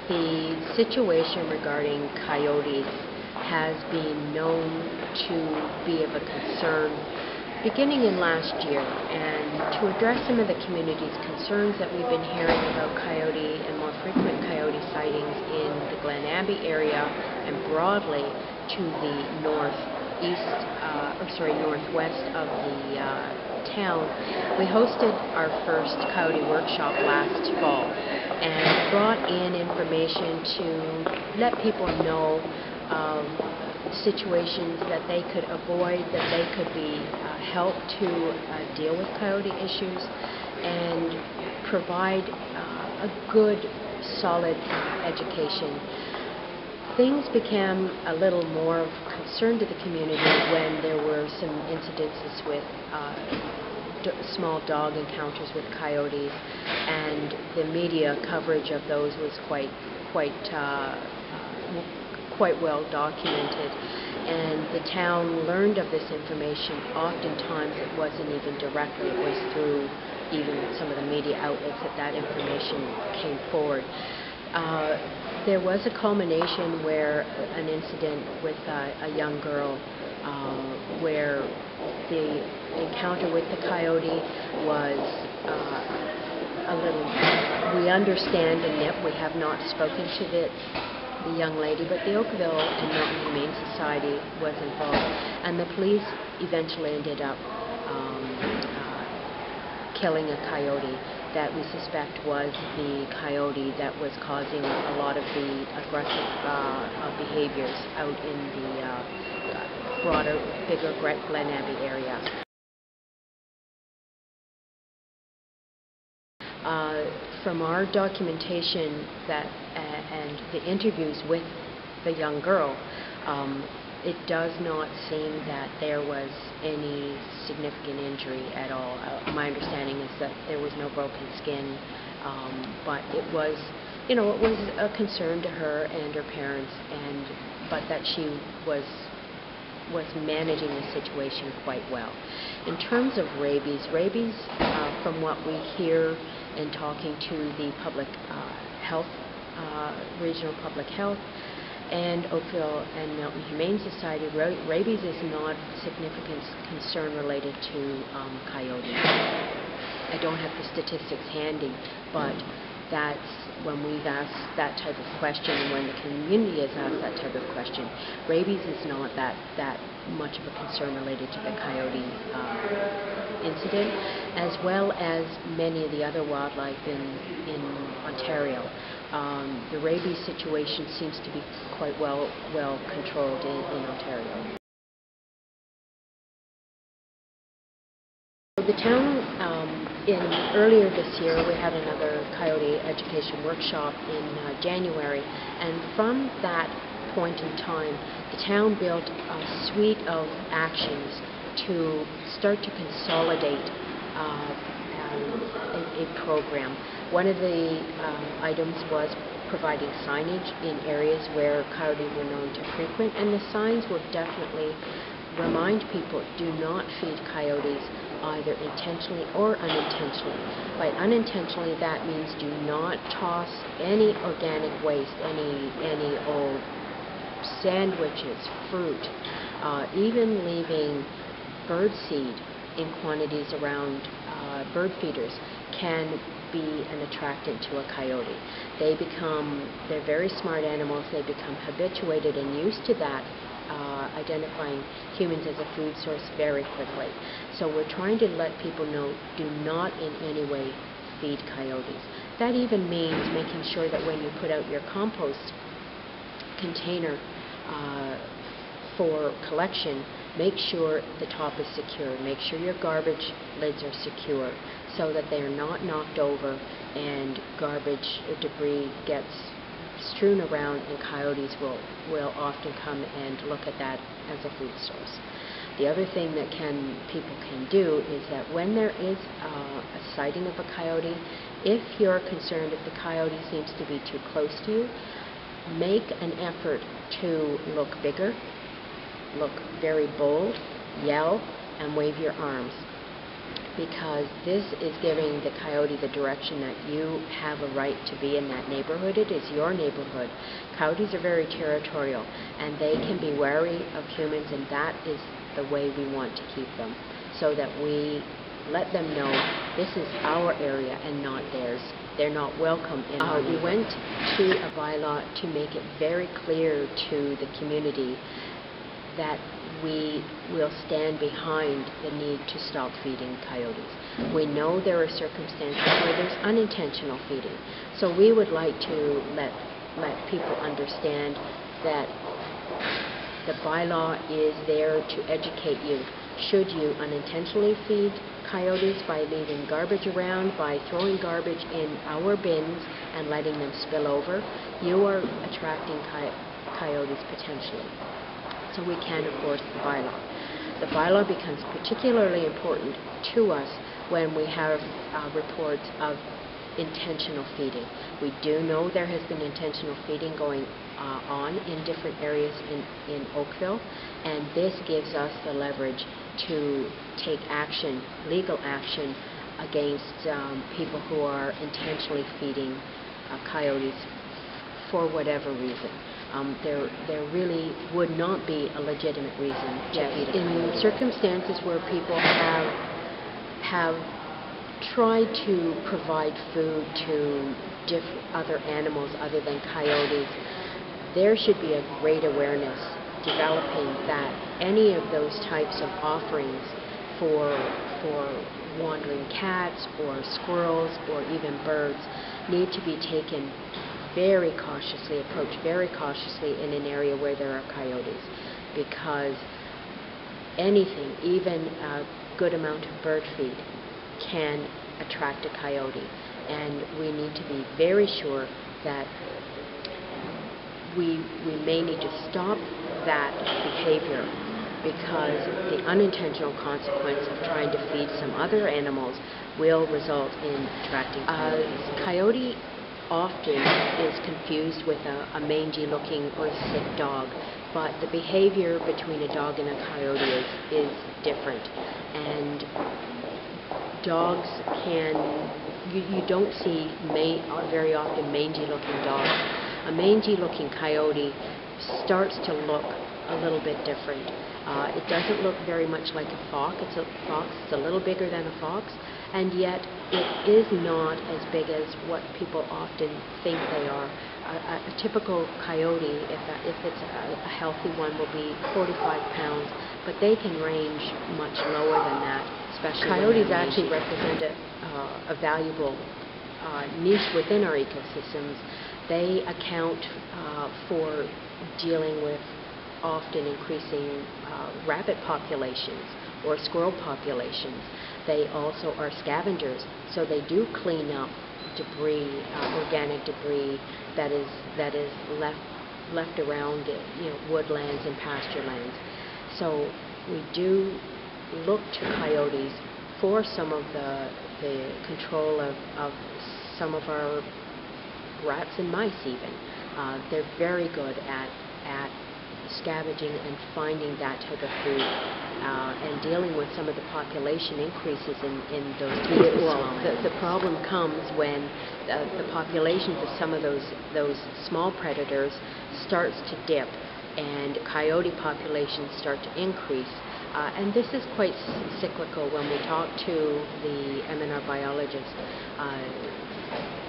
The situation regarding coyotes has been known to be of a concern beginning in last year, and to address some of the community's concerns that we've been hearing about coyote and more frequent coyote sightings in the Glen Abbey area and broadly to the northwest of the town, we hosted our first coyote workshop last fall and brought in information to let people know situations that they could avoid, that they could be helped to deal with coyote issues, and provide a good, solid education. Things became a little more of concern to the community when there were some incidences with small dog encounters with coyotes, and the media coverage of those was quite well documented, and the town learned of this information. Oftentimes it wasn't even directly, it was through even some of the media outlets that information came forward. There was a culmination where an incident with a young girl where the encounter with the coyote was a little, we understand, and yet we have not spoken to the young lady, but the Oakville and Mountain Humane Society was involved, and the police eventually ended up killing a coyote that we suspect was the coyote that was causing a lot of the aggressive behaviors out in the broader, bigger Glen Abbey area. From our documentation that and the interviews with the young girl, it does not seem that there was any significant injury at all. My understanding is that there was no broken skin, but it was, it was a concern to her and her parents, but that she was managing the situation quite well. In terms of rabies, from what we hear in talking to the public health, regional public health, and Oakville and Mountain Humane Society, rabies is not a significant concern related to coyotes. I don't have the statistics handy, but that's when we've asked that type of question, and when the community has asked that type of question, rabies is not that much of a concern related to the coyote incident, as well as many of the other wildlife in Ontario. The rabies situation seems to be quite well controlled in Ontario. The town, earlier this year, we had another coyote education workshop in January, and from that point in time, the town built a suite of actions to start to consolidate a program. One of the items was providing signage in areas where coyotes were known to frequent, and the signs will definitely remind people, do not feed coyotes either intentionally or unintentionally. By unintentionally, that means do not toss any organic waste, any old sandwiches, fruit, even leaving bird seed in quantities around bird feeders can be an attractant to a coyote. They're very smart animals. They become habituated and used to that, identifying humans as a food source very quickly. So we're trying to let people know, do not in any way feed coyotes. That even means making sure that when you put out your compost container for collection, make sure the top is secure. Make sure your garbage lids are secure so that they are not knocked over and garbage or debris gets strewn around, and coyotes will often come and look at that as a food source. The other thing that people can do is that when there is a sighting of a coyote, if you're concerned, if the coyote seems to be too close to you, make an effort to look bigger, look very bold, yell, and wave your arms. because this is giving the coyote the direction that you have a right to be in that neighborhood. It is your neighborhood. Coyotes are very territorial, and they can be wary of humans, and that is the way we want to keep them, so that we let them know this is our area and not theirs. They're not welcome in our neighborhood. We went to a bylaw to make it very clear to the community that we will stand behind the need to stop feeding coyotes. We know there are circumstances where there's unintentional feeding, so we would like to let people understand that the bylaw is there to educate you. Should you unintentionally feed coyotes by leaving garbage around, by throwing garbage in our bins and letting them spill over, you are attracting coyotes potentially. So we can enforce the bylaw. The bylaw becomes particularly important to us when we have reports of intentional feeding. We do know there has been intentional feeding going on in different areas in Oakville, and this gives us the leverage to take action, legal action, against people who are intentionally feeding coyotes for whatever reason. There really would not be a legitimate reason to feed a coyote. In circumstances where people have tried to provide food to other animals other than coyotes, there should be a great awareness developing that any of those types of offerings for wandering cats or squirrels or even birds need to be taken very cautiously, approached very cautiously in an area where there are coyotes, because anything, even a good amount of bird feed, can attract a coyote, and we need to be very sure that we may need to stop that behavior, because the unintentional consequence of trying to feed some other animals will result in attracting coyotes. Coyote often is confused with a mangy-looking or sick dog, but the behavior between a dog and a coyote is different. And dogs you don't see very often mangy-looking dogs. A mangy-looking coyote starts to look a little bit different. It doesn't look very much like a fox. It's a little bigger than a fox, and yet it is not as big as what people often think they are. A typical coyote, if it's a healthy one, will be 45 pounds, but they can range much lower than that, especially coyotes actually represent a valuable niche within our ecosystems. They account for dealing with often increasing rabbit populations or squirrel populations. They also are scavengers, so they do clean up debris, organic debris that is left around, woodlands and pasture lands. So we do look to coyotes for some of the control of some of our rats and mice even. They're very good at scavenging and finding that type of food and dealing with some of the population increases in those cases. Well, the problem comes when the populations of some of those small predators starts to dip and coyote populations start to increase. And this is quite cyclical. When we talk to the MNR biologist,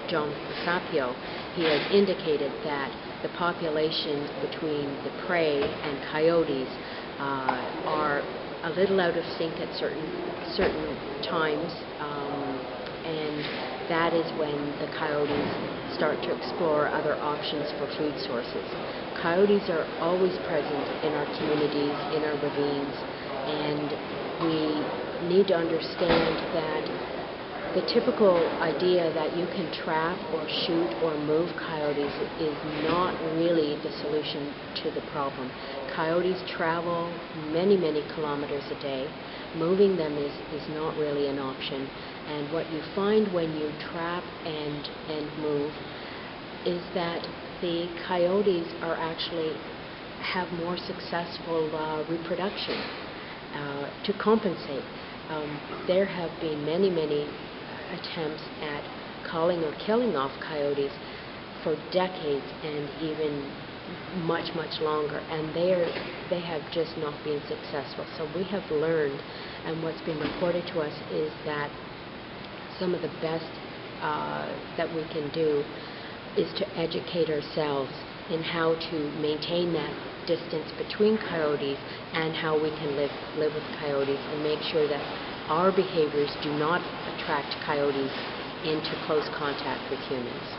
John Sapio, he has indicated that the populations between the prey and coyotes are a little out of sync at certain times, and that is when the coyotes start to explore other options for food sources. Coyotes are always present in our communities, in our ravines, and we need to understand that the typical idea that you can trap or shoot or move coyotes is not really the solution to the problem. Coyotes travel many, many kilometers a day. Moving them is not really an option. And what you find when you trap and move is that the coyotes are actually have more successful reproduction to compensate. There have been many, many attempts at calling or killing off coyotes for decades and even much, much longer, and they have just not been successful. So we have learned, and what's been reported to us is that some of the best that we can do is to educate ourselves in how to maintain that distance between coyotes and how we can live with coyotes and make sure that our behaviors do not attract coyotes into close contact with humans.